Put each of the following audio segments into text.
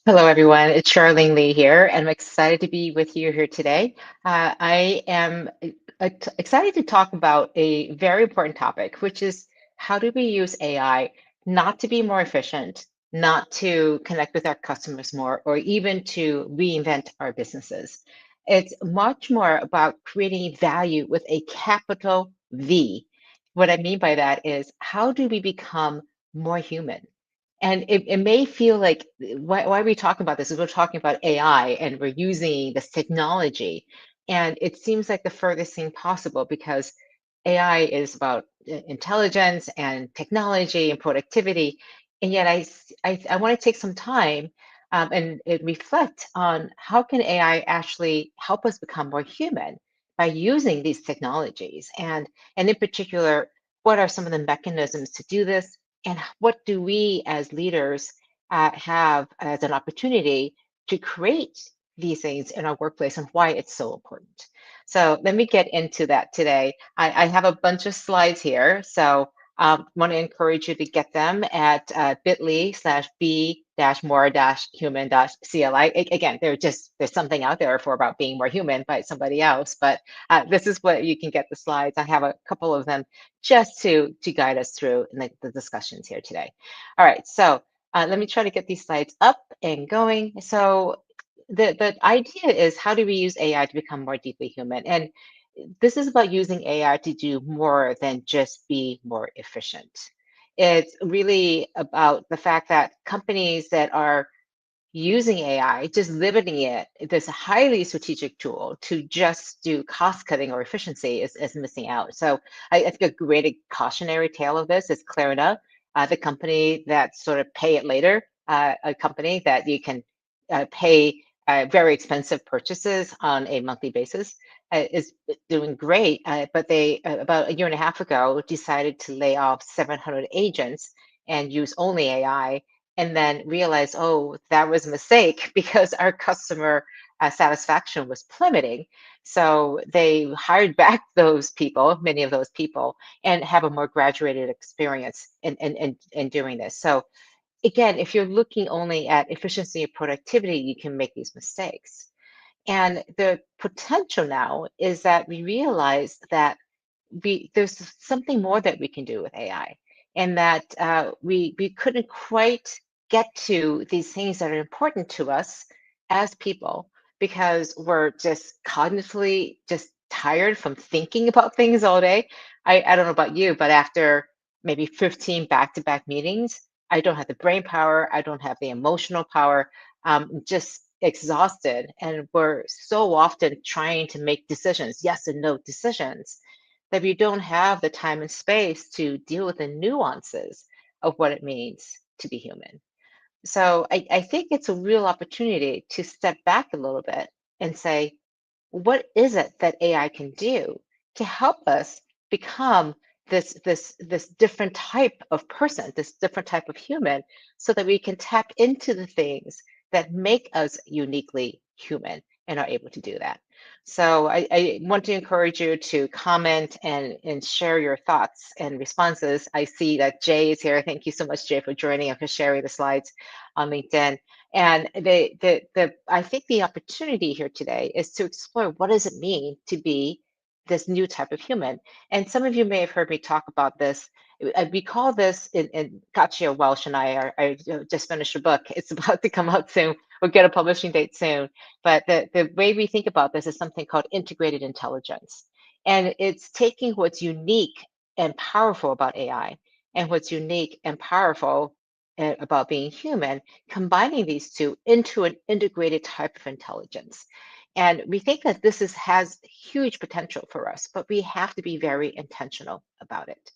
Hello, everyone. It's Charlene Lee here, and I'm excited to be with you here today. I am excited to talk about a very important topic, which is how do we use AI not to be more efficient, not to connect with our customers more, or even to reinvent our businesses. It's much more about creating value with a capital V. What I mean by that is how do we become more human? And it may feel like why we talk about this is we're talking about AI and we're using this technology. And it seems like the furthest thing possible because AI is about intelligence and technology and productivity. And yet I want to take some time and reflect on how can AI actually help us become more human by using these technologies. And in particular, what are some of the mechanisms to do this? And what do we as leaders have as an opportunity to create these things in our workplace and why it's so important? So let me get into that today. I have a bunch of slides here. So want to encourage you to get them at bit.ly/b more human CLI. Again, there's something out there for about being more human by somebody else, but this is what you can get the slides. I have a couple of them just to guide us through in the discussions here today. All right, so let me try to get these slides up and going. So the idea is how do we use AI to become more deeply human? And this is about using AI to do more than just be more efficient. It's really about the fact that companies that are using AI, just limiting it, this highly strategic tool to just do cost cutting or efficiency is missing out. So I think a great cautionary tale of this is Klarna, the company that sort of pay it later, a company that you can pay very expensive purchases on a monthly basis. Is doing great, but they about a year and a half ago decided to lay off 700 agents and use only AI and then realize, oh, that was a mistake because our customer satisfaction was plummeting. So they hired back those people, many of those people, and have a more graduated experience in doing this. So again, if you're looking only at efficiency and productivity, you can make these mistakes. And the potential now is that we realize that there's something more that we can do with AI, and that we couldn't quite get to these things that are important to us as people because we're just cognitively just tired from thinking about things all day. I don't know about you, but after maybe 15 back-to-back meetings, I don't have the brain power, I don't have the emotional power, just exhausted. And we're so often trying to make decisions, yes and no decisions, that we don't have the time and space to deal with the nuances of what it means to be human. So I think it's a real opportunity to step back a little bit and say, what is it that AI can do to help us become this different type of person, this different type of human, so that we can tap into the things that make us uniquely human and are able to do that. So I want to encourage you to comment and share your thoughts and responses. I see that Jay is here. Thank you so much, Jay, for joining and for sharing the slides on LinkedIn. And I think the opportunity here today is to explore what does it mean to be this new type of human. And some of you may have heard me talk about this. We call this, in Katia Walsh and I just finished a book. It's about to come out soon. We'll get a publishing date soon. But the way we think about this is something called integrated intelligence. And it's taking what's unique and powerful about AI and what's unique and powerful about being human, combining these two into an integrated type of intelligence. And we think that has huge potential for us, but we have to be very intentional about it.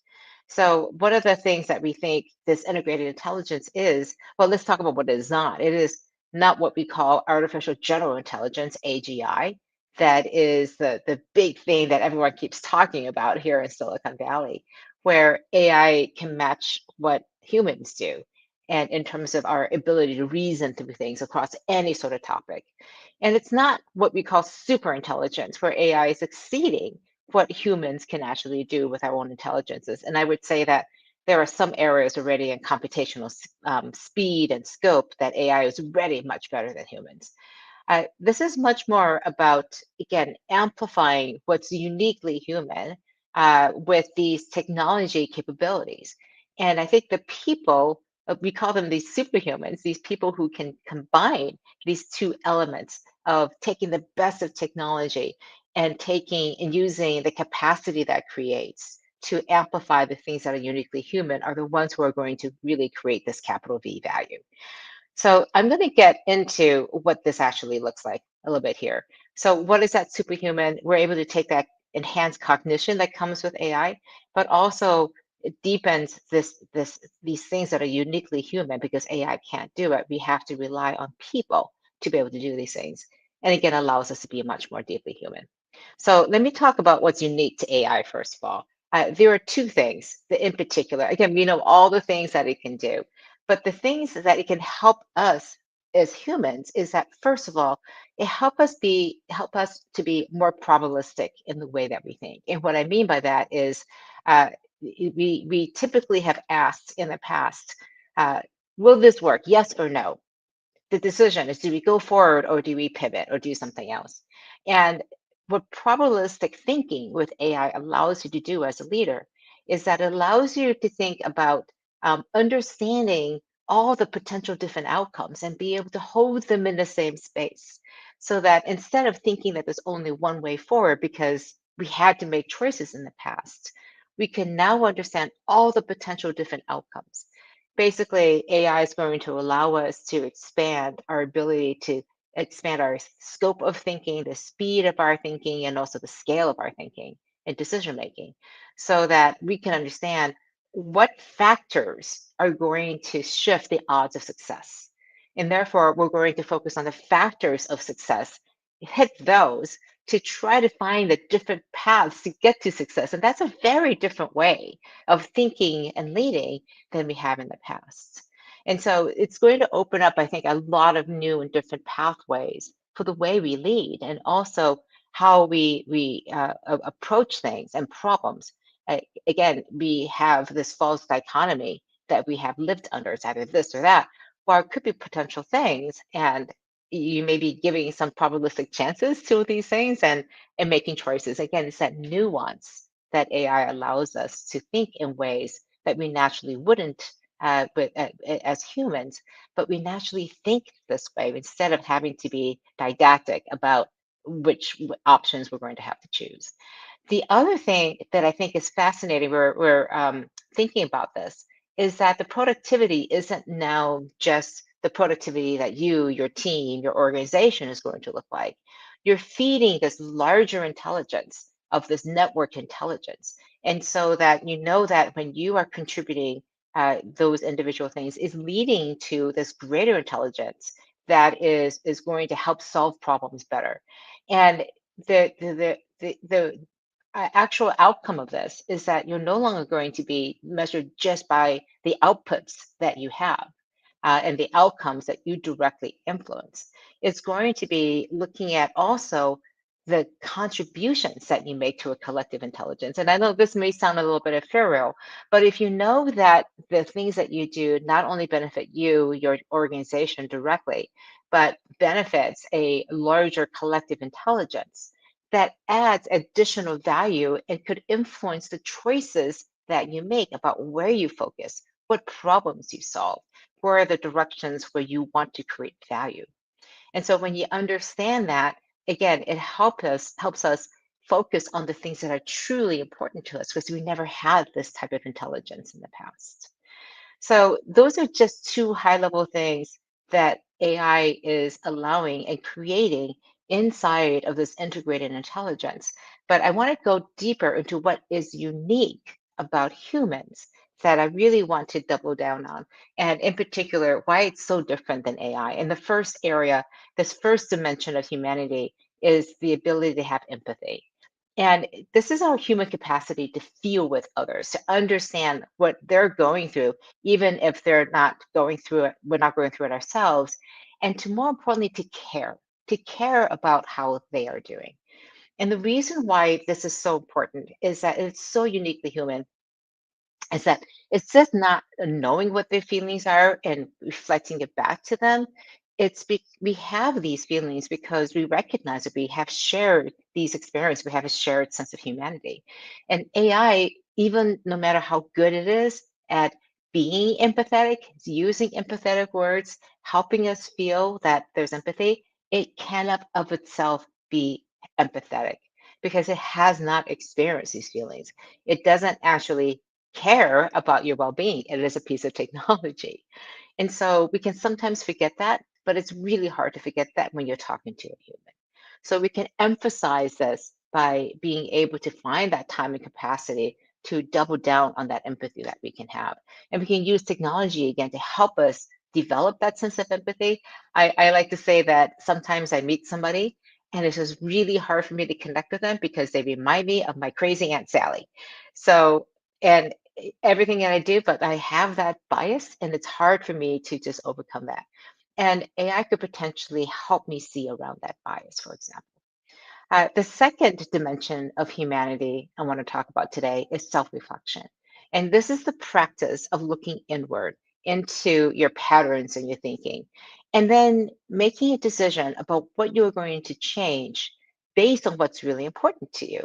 So one of the things that we think this integrated intelligence is, well, let's talk about what it is not. It is not what we call artificial general intelligence, AGI. That is the big thing that everyone keeps talking about here in Silicon Valley, where AI can match what humans do and in terms of our ability to reason through things across any sort of topic. And it's not what we call super intelligence, where AI is exceeding what humans can actually do with our own intelligences. And I would say that there are some areas already in computational speed and scope that AI is already much better than humans. This is much more about, again, amplifying what's uniquely human with these technology capabilities. And I think the people, we call them these superhumans, these people who can combine these two elements of taking the best of technology and taking and using the capacity that creates to amplify the things that are uniquely human are the ones who are going to really create this capital V value. So I'm going to get into what this actually looks like a little bit here. So what is that superhuman? We're able to take that enhanced cognition that comes with AI, but also it deepens these things that are uniquely human because AI can't do it. We have to rely on people to be able to do these things. And again, allows us to be much more deeply human. So let me talk about what's unique to AI first of all. There are two things that in particular, again, we know all the things that it can do, but the things that it can help us as humans is that first of all, it help us to be more probabilistic in the way that we think. And what I mean by that is we typically have asked in the past, uh, will this work? Yes or no? The decision is, do we go forward or do we pivot or do something else? And what probabilistic thinking with AI allows you to do as a leader is that it allows you to think about understanding all the potential different outcomes and be able to hold them in the same space so that instead of thinking that there's only one way forward because we had to make choices in the past, we can now understand all the potential different outcomes. Basically, AI is going to allow us to expand our ability to expand our scope of thinking, the speed of our thinking, and also the scale of our thinking and decision making, so that we can understand what factors are going to shift the odds of success. And therefore, we're going to focus on the factors of success, hit those to try to find the different paths to get to success. And that's a very different way of thinking and leading than we have in the past. And so it's going to open up, I think, a lot of new and different pathways for the way we lead and also how we approach things and problems. Again, we have this false dichotomy that we have lived under. It's either this or that, or it could be potential things. And you may be giving some probabilistic chances to these things and making choices. Again, it's that nuance that AI allows us to think in ways that we naturally wouldn't as humans, but we naturally think this way instead of having to be didactic about which options we're going to have to choose. The other thing that I think is fascinating, we're thinking about this, is that the productivity isn't now just the productivity that you, your team, your organization is going to look like. You're feeding this larger intelligence of this network intelligence. And so that you know that when you are contributing those individual things is leading to this greater intelligence that is going to help solve problems better. And the actual outcome of this is that you're no longer going to be measured just by the outputs that you have and the outcomes that you directly influence. It's going to be looking at also the contributions that you make to a collective intelligence. And I know this may sound a little bit ethereal, but if you know that the things that you do not only benefit you, your organization directly, but benefits a larger collective intelligence, that adds additional value and could influence the choices that you make about where you focus, what problems you solve, where are the directions where you want to create value. And so when you understand that, again, it helps us focus on the things that are truly important to us because we never had this type of intelligence in the past. So those are just two high level things that AI is allowing and creating inside of this integrated intelligence. But I want to go deeper into what is unique about humans that I really want to double down on. And in particular, why it's so different than AI. And the first area, this first dimension of humanity is the ability to have empathy. And this is our human capacity to feel with others, to understand what they're going through, even if they're not going through it, we're not going through it ourselves. And to more importantly, to care about how they are doing. And the reason why this is so important is that it's so uniquely human is that it's just not knowing what their feelings are and reflecting it back to them. We have these feelings because we recognize that we have shared these experiences. We have a shared sense of humanity. And AI, even no matter how good it is at being empathetic, using empathetic words, helping us feel that there's empathy, it cannot of itself be empathetic because it has not experienced these feelings. It doesn't actually care about your well-being. It is a piece of technology. And so we can sometimes forget that, but it's really hard to forget that when you're talking to a human. So we can emphasize this by being able to find that time and capacity to double down on that empathy that we can have. And we can use technology again to help us develop that sense of empathy. I like to say that sometimes I meet somebody and it's just really hard for me to connect with them because they remind me of my crazy Aunt Sally. So, and everything that I do, but I have that bias and it's hard for me to just overcome that. And AI could potentially help me see around that bias, for example. The second dimension of humanity I want to talk about today is self reflection. And this is the practice of looking inward into your patterns and your thinking, and then making a decision about what you're going to change based on what's really important to you.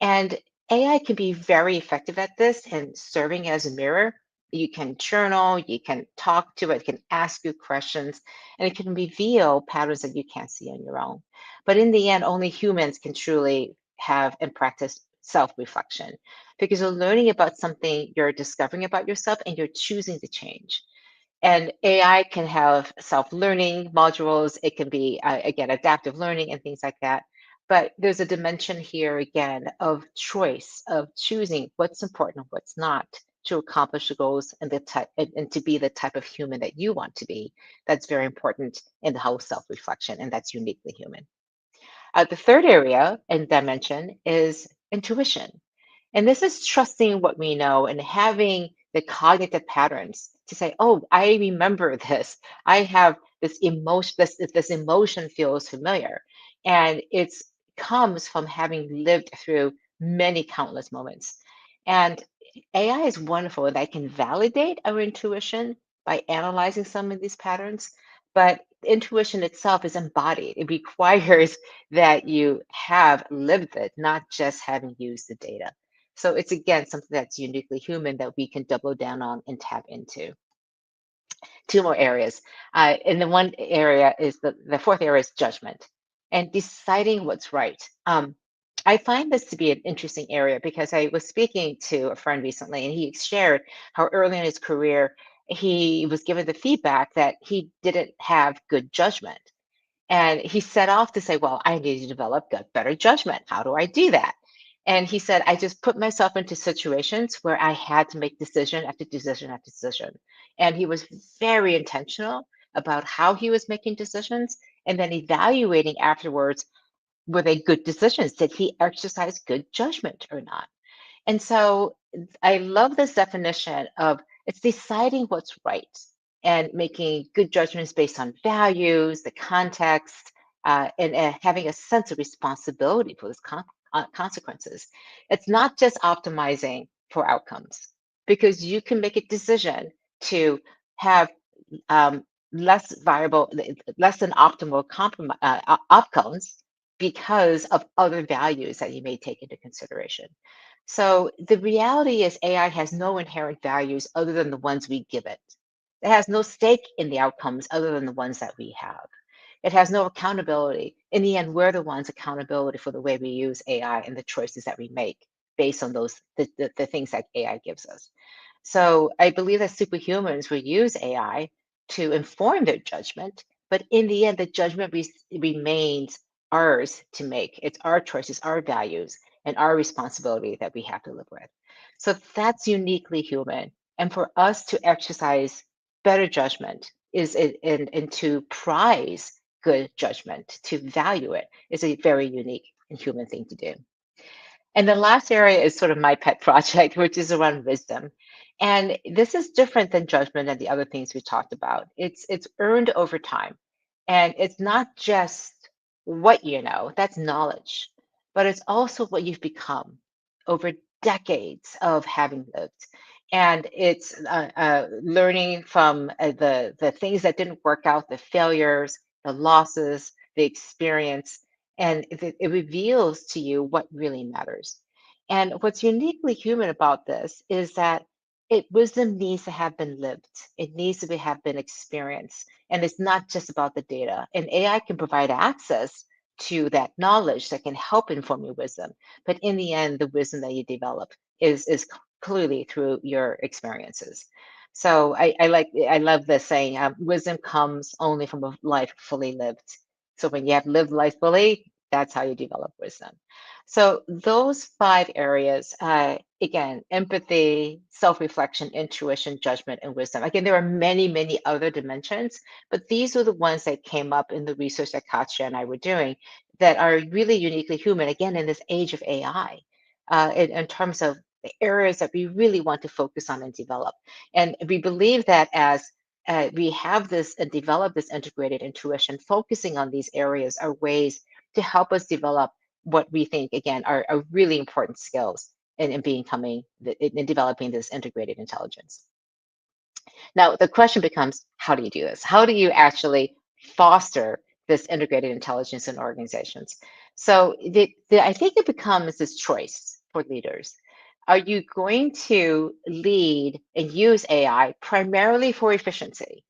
And AI can be very effective at this and serving as a mirror. You can journal, you can talk to it, it can ask you questions, and it can reveal patterns that you can't see on your own. But in the end, only humans can truly have and practice self reflection because you're learning about something, you're discovering about yourself, and you're choosing to change. And AI can have self learning modules, it can be, again, adaptive learning and things like that. But there's a dimension here again of choice, of choosing what's important and what's not to accomplish the goals and the type and to be the type of human that you want to be. That's very important in the whole self-reflection, and that's uniquely human. The third area and dimension is intuition. And this is trusting what we know and having the cognitive patterns to say, oh, I remember this. I have this emotion, this emotion feels familiar. And it's comes from having lived through many countless moments. And AI is wonderful and I can validate our intuition by analyzing some of these patterns. But intuition itself is embodied. It requires that you have lived it, not just having used the data. So it's again something that's uniquely human that we can double down on and tap into. Two more areas. And the one area is the fourth area is judgment and deciding what's right. I find this to be an interesting area because I was speaking to a friend recently and he shared how early in his career he was given the feedback that he didn't have good judgment. And he set off to say, well, I need to develop better judgment. How do I do that? And he said, I just put myself into situations where I had to make decision after decision after decision. And he was very intentional about how he was making decisions and then evaluating afterwards, were they good decisions? Did he exercise good judgment or not? And so I love this definition of it's deciding what's right and making good judgments based on values, the context, and having a sense of responsibility for those consequences. It's not just optimizing for outcomes because you can make a decision to have um, less viable, less than optimal outcomes because of other values that you may take into consideration. So the reality is AI has no inherent values other than the ones we give it. It has no stake in the outcomes other than the ones that we have. It has no accountability. In the end, we're the ones accountability for the way we use AI and the choices that we make based on the things that AI gives us. So I believe that superhumans will use AI to inform their judgment, but in the end, the judgment remains ours to make. It's our choices, our values, and our responsibility that we have to live with. So that's uniquely human. And for us to exercise better judgment and to prize good judgment, to value it, is a very unique and human thing to do. And the last area is sort of my pet project, which is around wisdom. And this is different than judgment and the other things we talked about. It's earned over time. And it's not just what you know, that's knowledge, but it's also what you've become over decades of having lived. And it's learning from the things that didn't work out, the failures, the losses, the experience, and it reveals to you what really matters. And what's uniquely human about this is that wisdom needs to have been lived. It needs to have been experienced, and it's not just about the data. And AI can provide access to that knowledge that can help inform your wisdom. But in the end, the wisdom that you develop is clearly through your experiences. So I love this saying, wisdom comes only from a life fully lived. So when you have lived life fully, that's how you develop wisdom. So those five areas, again, empathy, self-reflection, intuition, judgment, and wisdom. Again, there are many, many other dimensions, but these are the ones that came up in the research that Katya and I were doing that are really uniquely human, again, in this age of AI, in terms of the areas that we really want to focus on and develop. And we believe that as we have this and develop this integrated intuition, focusing on these areas are ways to help us develop what we think, again, are really important skills in becoming, in developing this integrated intelligence. Now, the question becomes, how do you do this? How do you actually foster this integrated intelligence in organizations? So I think it becomes this choice for leaders. Are you going to lead and use AI primarily for efficiency?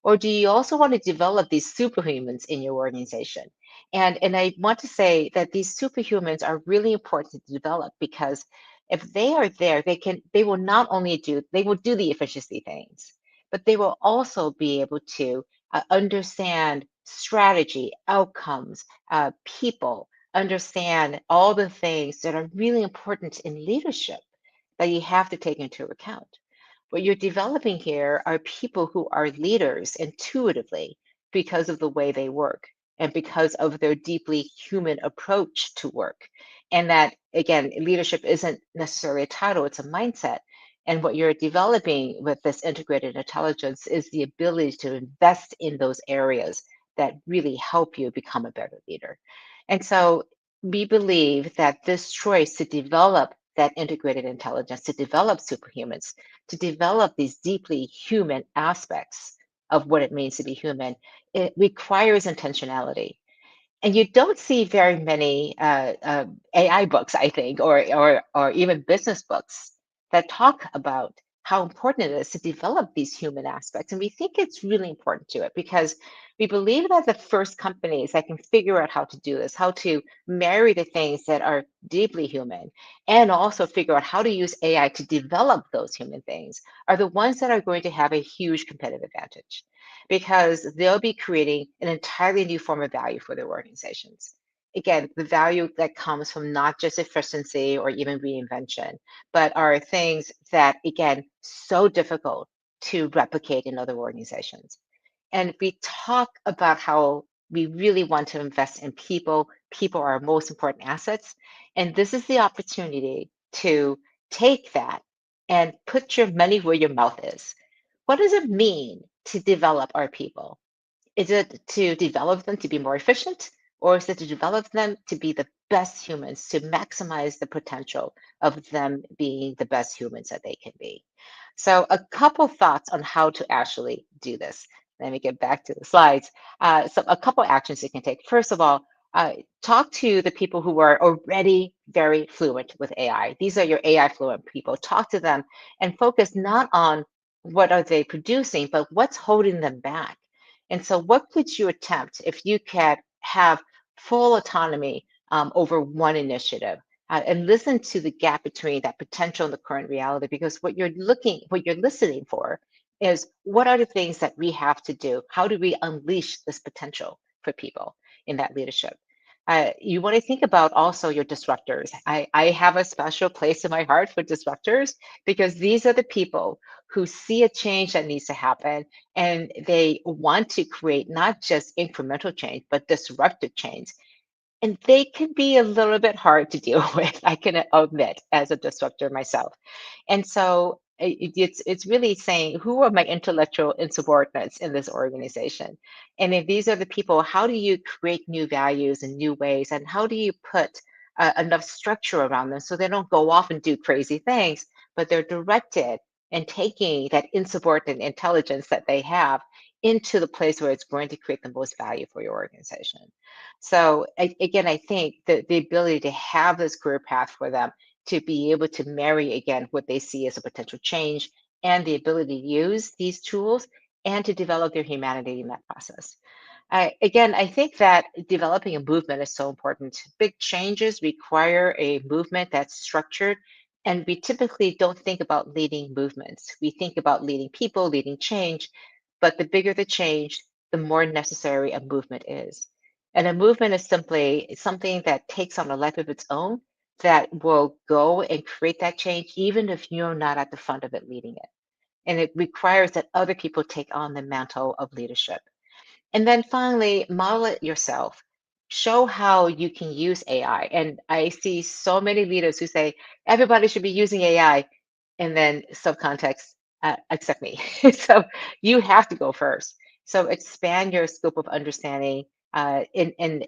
Or do you also want to develop these superhumans in your organization? And I want to say that these superhumans are really important to develop because if they are there, they will not only they will do the efficiency things, but they will also be able to understand strategy, outcomes, people, understand all the things that are really important in leadership that you have to take into account. What you're developing here are people who are leaders intuitively because of the way they work and because of their deeply human approach to work. And that, again, leadership isn't necessarily a title, it's a mindset. And what you're developing with this integrated intelligence is the ability to invest in those areas that really help you become a better leader. And so we believe that this choice to develop that integrated intelligence, to develop superhumans, to develop these deeply human aspects of what it means to be human, it requires intentionality. And you don't see very many AI books, I think, or even business books that talk about how important it is to develop these human aspects. And we think it's really important to it because we believe that the first companies that can figure out how to do this, how to marry the things that are deeply human, and also figure out how to use AI to develop those human things, are the ones that are going to have a huge competitive advantage because they'll be creating an entirely new form of value for their organizations. Again, the value that comes from not just efficiency or even reinvention, but are things that, again, so difficult to replicate in other organizations. And we talk about how we really want to invest in people. People are our most important assets. And this is the opportunity to take that and put your money where your mouth is. What does it mean to develop our people? Is it to develop them to be more efficient, or is it to develop them to be the best humans, to maximize the potential of them being the best humans that they can be? So, a couple thoughts on how to actually do this. Let me get back to the slides. So, a couple actions you can take. First of all, talk to the people who are already very fluent with AI. These are your AI fluent people. Talk to them and focus not on what are they producing, but what's holding them back. And so, what could you attempt if you could have full autonomy over one initiative? And listen to the gap between that potential and the current reality, because what you're listening for is what are the things that we have to do? How do we unleash this potential for people in that leadership? You want to think about also your disruptors. I have a special place in my heart for disruptors because these are the people who see a change that needs to happen and they want to create not just incremental change, but disruptive change. And they can be a little bit hard to deal with, I can admit, as a disruptor myself. And so it's really saying, who are my intellectual insubordinates in this organization? And if these are the people, how do you create new values and new ways? And how do you put enough structure around them so they don't go off and do crazy things, but they're directed and taking that insubordinate intelligence that they have into the place where it's going to create the most value for your organization. So again, I think that the ability to have this career path for them, to be able to marry again what they see as a potential change and the ability to use these tools and to develop their humanity in that process. I think that developing a movement is so important. Big changes require a movement that's structured, and we typically don't think about leading movements. We think about leading people, leading change, but the bigger the change, the more necessary a movement is. And a movement is simply something that takes on a life of its own that will go and create that change, even if you're not at the front of it leading it. And it requires that other people take on the mantle of leadership. And then finally, model it yourself. Show how you can use AI. And I see so many leaders who say everybody should be using AI, and then subcontext, except me. So you have to go first. So expand your scope of understanding, and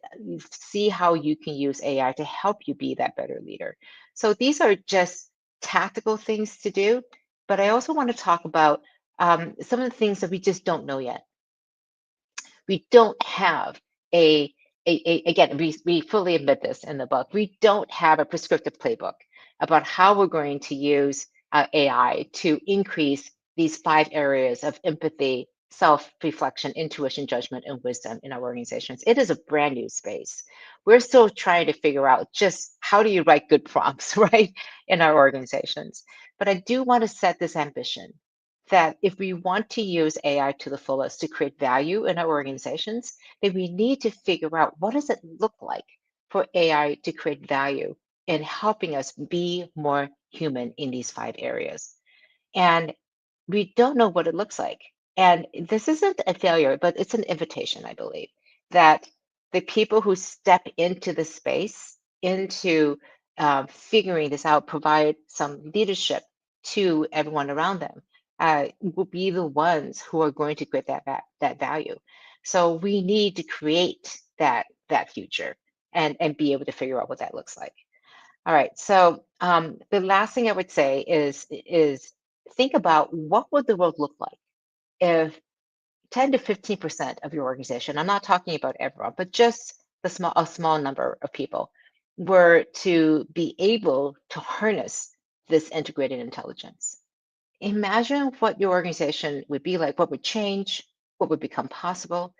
see how you can use AI to help you be that better leader. So these are just tactical things to do, but I also want to talk about some of the things that we just don't know yet. We don't have again, we fully admit this in the book, we don't have a prescriptive playbook about how we're going to use AI to increase these 5 areas of empathy, self-reflection, intuition, judgment, and wisdom in our organizations. It is a brand new space. We're still trying to figure out just how do you write good prompts, right, in our organizations. But I do want to set this ambition that if we want to use AI to the fullest to create value in our organizations, then we need to figure out what does it look like for AI to create value in helping us be more human in these 5 areas. And we don't know what it looks like. And this isn't a failure, but it's an invitation, I believe, that the people who step into the space, into figuring this out, provide some leadership to everyone around them, will be the ones who are going to create that value. So we need to create that future and be able to figure out what that looks like. All right. So the last thing I would say is think about what would the world look like if 10 to 15% of your organization, I'm not talking about everyone, but just a small number of people were to be able to harness this integrated intelligence. Imagine what your organization would be like, what would change, what would become possible.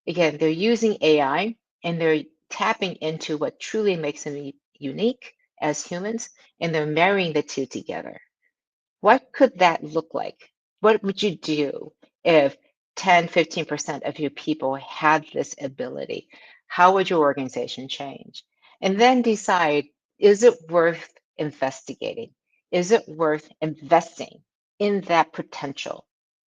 Again, they're using AI and they're tapping into what truly makes them unique as humans, and they're marrying the two together. What could that look like? What would you do if 10, 15% of your people had this ability? How would your organization change? And then decide, is it worth investigating? Is it worth investing in that potential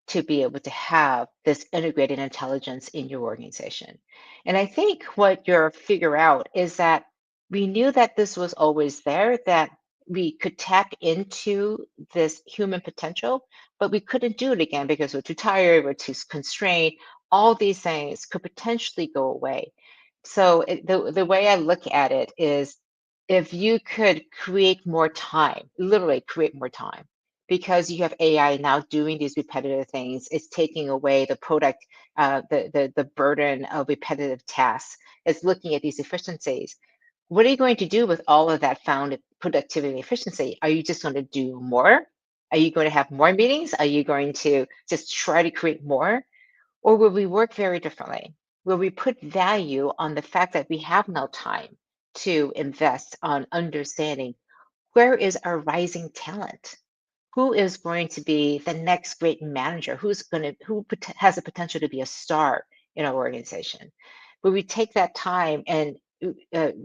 to be able to have this integrated intelligence in your organization? And I think what you'll figure out is that we knew that this was always there, that we could tap into this human potential, but we couldn't do it again because we're too tired, we're too constrained. All these things could potentially go away. So the way I look at it is if you could create more time, literally create more time, because you have AI now doing these repetitive things, it's taking away the the burden of repetitive tasks. It's looking at these efficiencies. What are you going to do with all of that found productivity and efficiency? Are you just going to do more? Are you going to have more meetings? Are you going to just try to create more? Or will we work very differently? Will we put value on the fact that we have no time to invest on understanding where is our rising talent? Who is going to be the next great manager? Has the potential to be a star in our organization? Will we take that time and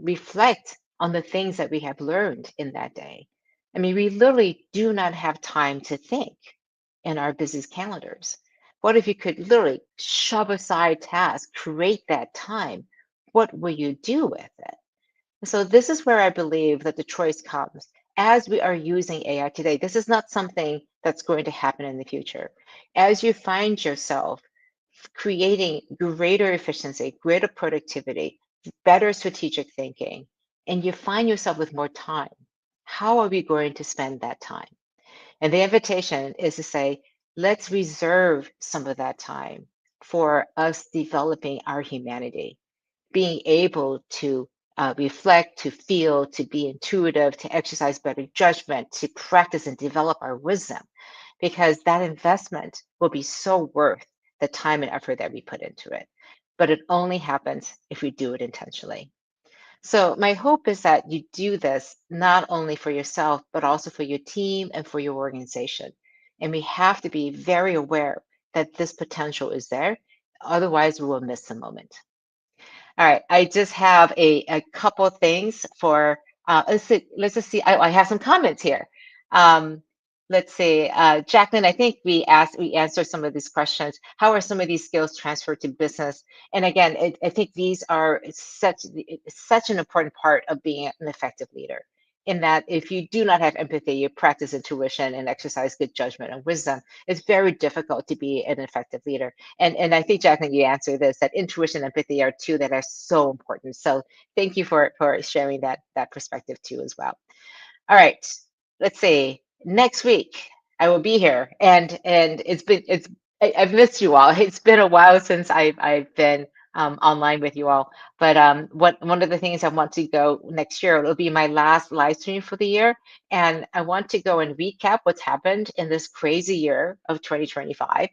reflect on the things that we have learned in that day? I mean, we literally do not have time to think in our busy calendars. What if you could literally shove aside tasks, create that time? What will you do with it? So this is where I believe that the choice comes as we are using AI today. This is not something that's going to happen in the future. As you find yourself creating greater efficiency, greater productivity, better strategic thinking, and you find yourself with more time, how are we going to spend that time? And the invitation is to say, let's reserve some of that time for us developing our humanity, being able to reflect, to feel, to be intuitive, to exercise better judgment, to practice and develop our wisdom, because that investment will be so worth the time and effort that we put into it. But it only happens if we do it intentionally. So, my hope is that you do this not only for yourself, but also for your team and for your organization. And we have to be very aware that this potential is there. Otherwise, we will miss the moment. All right, I just have a couple of things for, let's just see, I have some comments here. Um, let's see, Jacqueline, I think we answered some of these questions. How are some of these skills transferred to business? And again, I think these are such an important part of being an effective leader. In that, if you do not have empathy, you practice intuition and exercise good judgment and wisdom, it's very difficult to be an effective leader. And I think, Jacqueline, you answered this, that intuition and empathy are two that are so important. So thank you for sharing that perspective too as well. All right, let's see. Next week I will be here, and I've missed you all. It's been a while since I've been online with you all. But one of the things I want to go next year, it'll be my last live stream for the year, and I want to go and recap what's happened in this crazy year of 2025,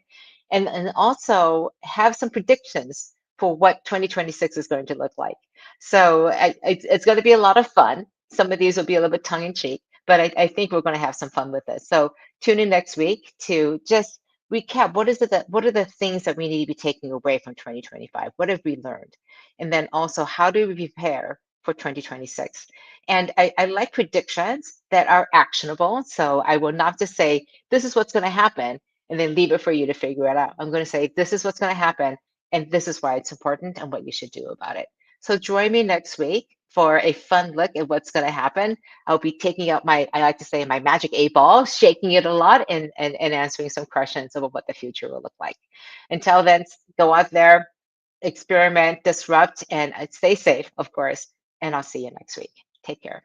and also have some predictions for what 2026 is going to look like. So it's going to be a lot of fun. Some of these will be a little bit tongue in cheek, but I think we're going to have some fun with this. So tune in next week to just recap what are the things that we need to be taking away from 2025? What have we learned? And then also, how do we prepare for 2026? And I like predictions that are actionable. So I will not just say, this is what's going to happen, and then leave it for you to figure it out. I'm going to say, this is what's going to happen, and this is why it's important and what you should do about it. So join me next week for a fun look at what's going to happen. I'll be taking out I like to say, my magic 8 ball, shaking it a lot, and answering some questions about what the future will look like. Until then, go out there, experiment, disrupt, and stay safe, of course. And I'll see you next week. Take care.